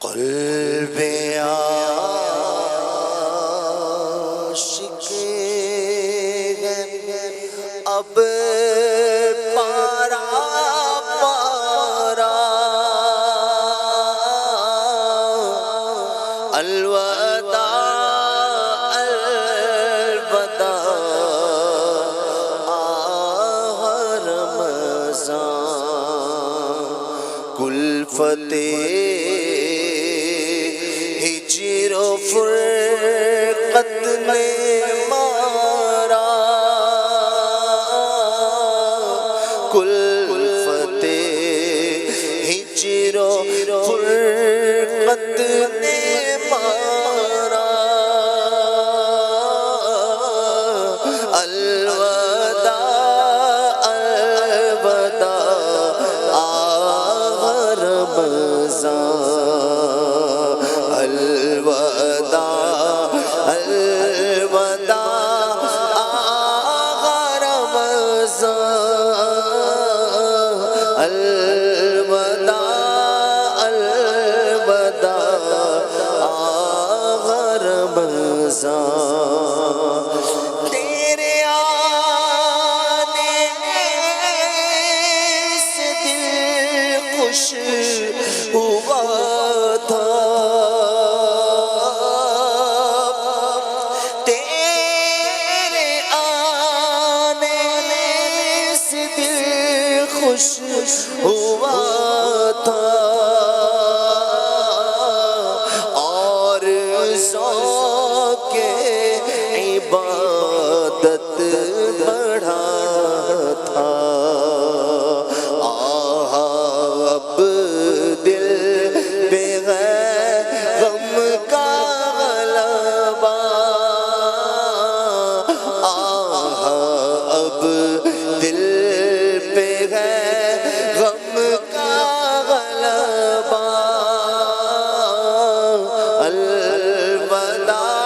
قلب عاشق ہے اب پارا پارا، الوداع الوداع آہ رمضان، کلفت ہجر و فرقت نے مارا، کلفت ہجر و فرقت نے مارا، الوداع الوداع آہ رمضان، الوداع الوداع آہ رمضان، الوداع الوداع آہ رمضان، تیرے آنے سے دل خوش ہوا تھا، خوش ہوا تھا، اور ذوق عبادت بڑھا تھا، اب دل پہ ہے غم کا غلبہ، اب دل پہ ہے غم کا غلبہ، الوداع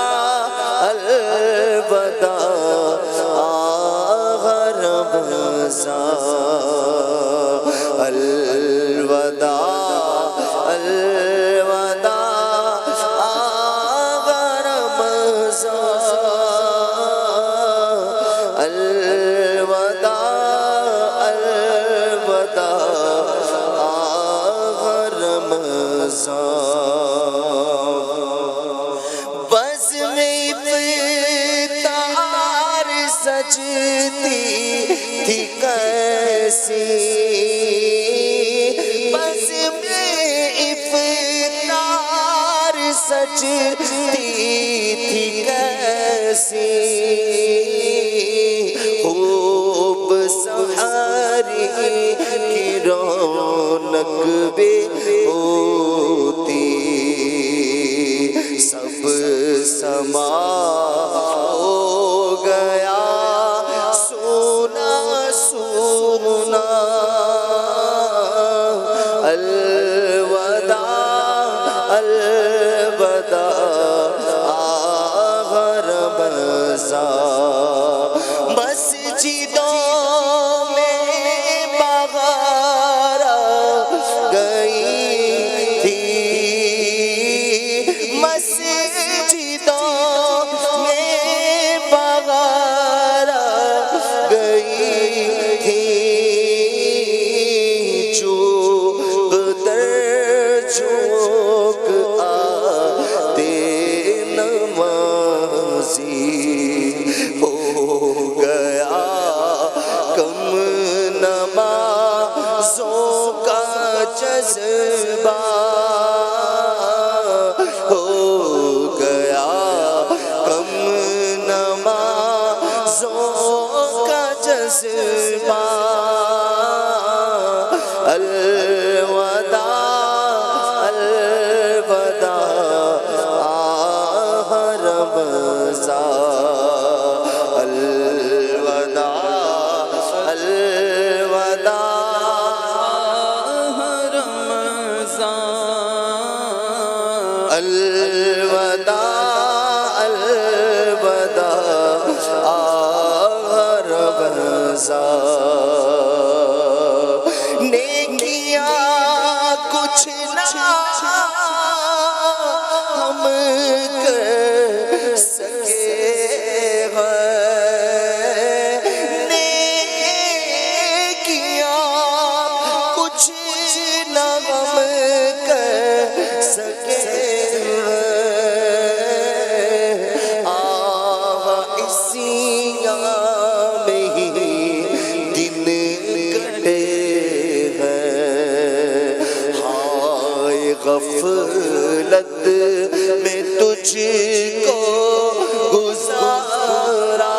الوداع آہ رمضان، الوداع الوداع آہ رمضان، الوداع الوداع آہ رمضان، بزم افطار سجتی تھی کیسی، بزم افطار سجتی تھی کیسی، خوب سحری کی رونق بھی ہوتی، سب سما ہو گیا سونا سونا، الوداع الوداع آہ رمضان، مسجدوں میں بہار گئی تھی، مسجدوں میں بہار گئی تھی، چوک در چوک آتے نمازی، ہو گیا کم نمازوں کا جذبہ، ہو گیا کم نمازوں کا جذبہ، الوداع الوداع آہ رمضان، الوداع الوداع آہ رمضان، الوداع الوداع آہ رمضان، نیکیاں کچھ نہ ہم کر سکے ہیں نیکیاں کچھ نہ ہم کر سکے ہیں اسی میں ہی دن کٹے ہیں ہائے غفلت میں تجھ کو گزارا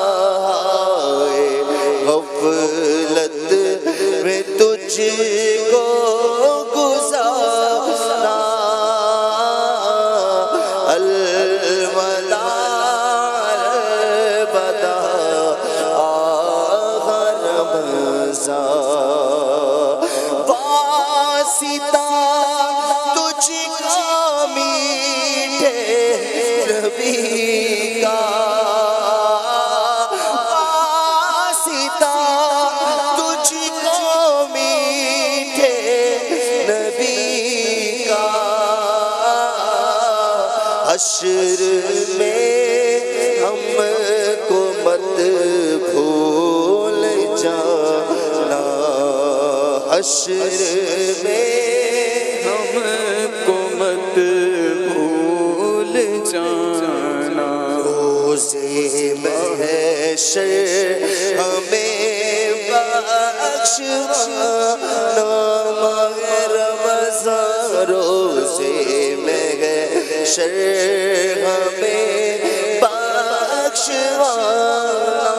ہائے غفلت میں تجھ کو گزارا الوداع الوداع آخر رمضان واسطہ تجھ کا میٹھے نبی کا واسطہ تجھ کا میٹھے نبی کا حشر میں ہم کو مت بھول جانا حشر میں ہم کو مت بھول جانا روزے محشر ہمیں بخشوانا ماہ رمضان روزے محشر ہمیں بخشوانا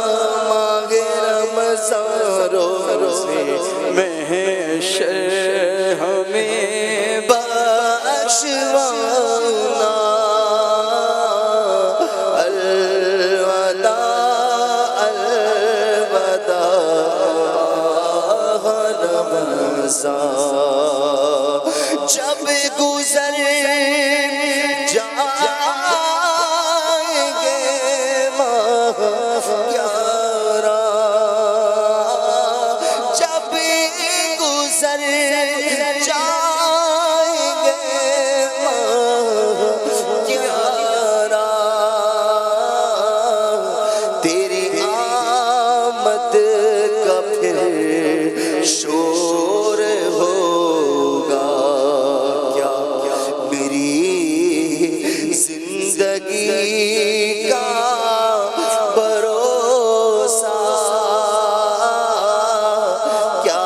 ماہ رمضان روزے محشر ہمیں بخشوانا الوداع الوداع رمضان جب گزر جائیں گے ماہ گیارہ جب گزر جائیں گے ماہ گیارہ تیری آمد کا پھر شور ہوگا کیا میری زندگی کا بھروسہ کیا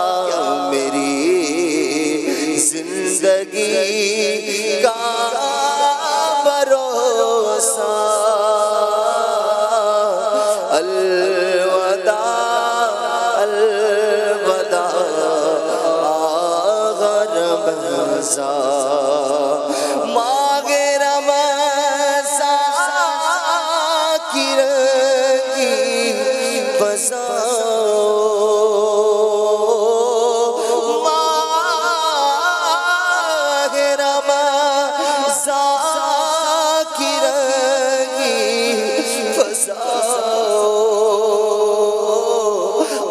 میری زندگی کا بھروسہ الوداع الوداع آخر رمضان ماہ رمضان کی رنگی فضا ماہ رمضان کی رنگی فضا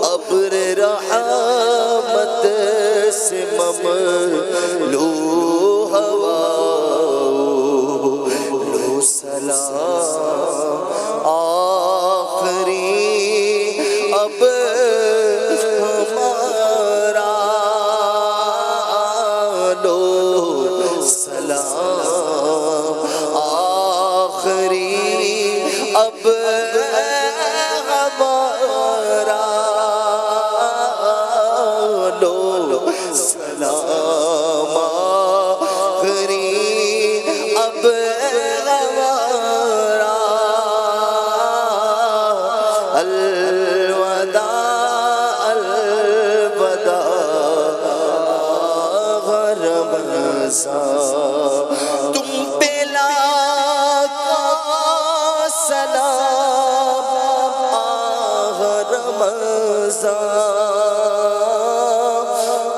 ابر رحمت سے مملو ہوا لو سلام آخری اب ہمارا لو سلام آخری اب ہمارا لو سلام آخری اب ہمارا الوداع الوداع رمضان تم پہ لاکھوں سلام آہ رمضان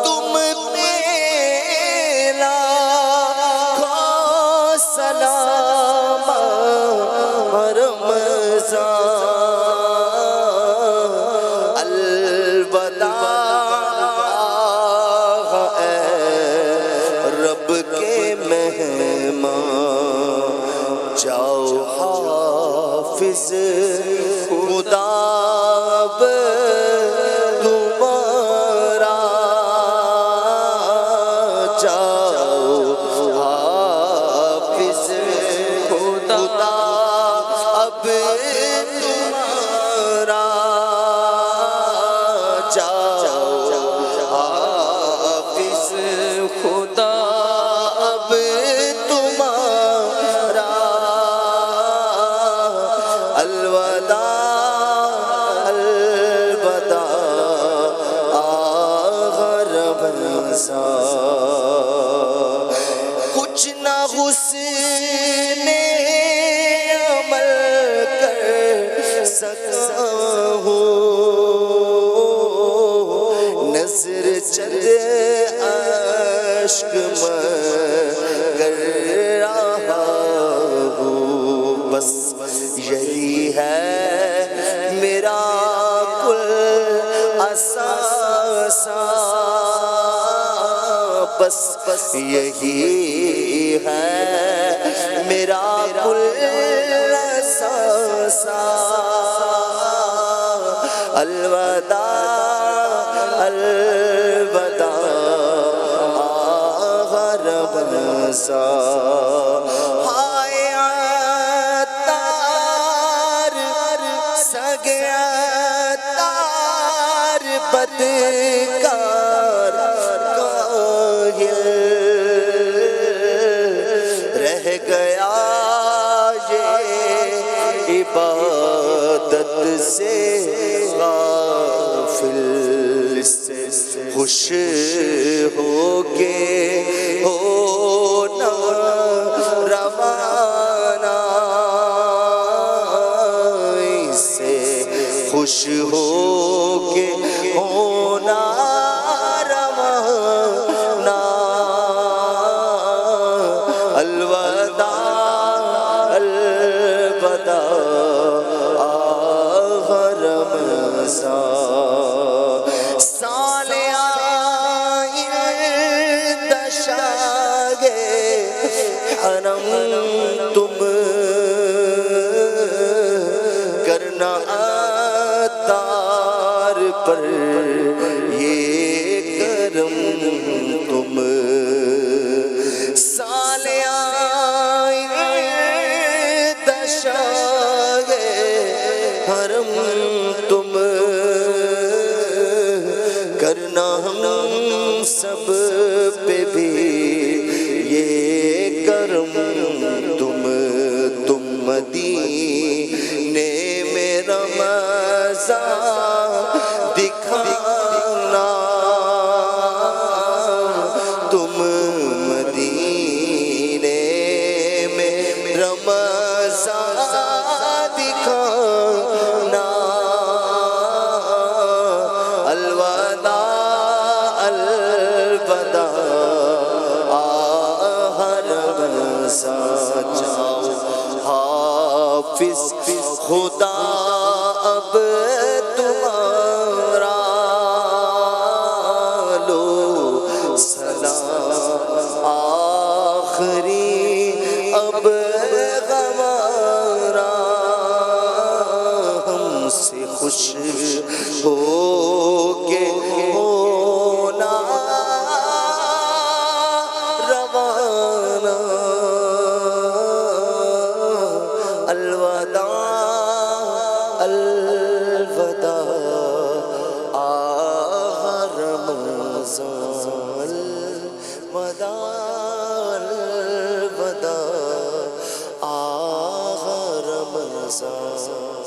تم پہ لاکھوں سلام آہ رمضان الوداع اے رب کے مہمان جاؤ حافظ خدا اب تمہارا جاؤ حافظ خدا اب تمہارا جاؤ حافظ خدا اب تمہارا الوداع الوداع آخر بنسا کچھ نہ حسن عمل کر سکتا ہوں نظر چند اشک مگر رہا ہوں بس یہی ہے میرا کل اثاثہ بس یہی ہے میرا کل اثاثہ الوداع الوداع آخر بنسا ہائے عطار سگیا تار بدکار کاہل رہ گیا یہ عبادت سے غافل خوش ہو کے ہونا روانہ سے خوش ہو کے ہونا روانہ الوداع الوداع آخر مسا حرم تم کرنا عطار پر یہ کرم تم سالیاں دشاگ حرم تم کرنا ہم سب پہ بھی یہ کرم تم مدینے میں رمضان دکھانا تم مدینے میں رمضان دکھانا الوداع الوداع جاؤ حافظ خدا اب تمہارا لو سلام آخری اب ہمارا ہم سے خوش ہو کے ہونا روانہ الوداع الوداع آخر رمضان الوداع الوداع آخر رمضان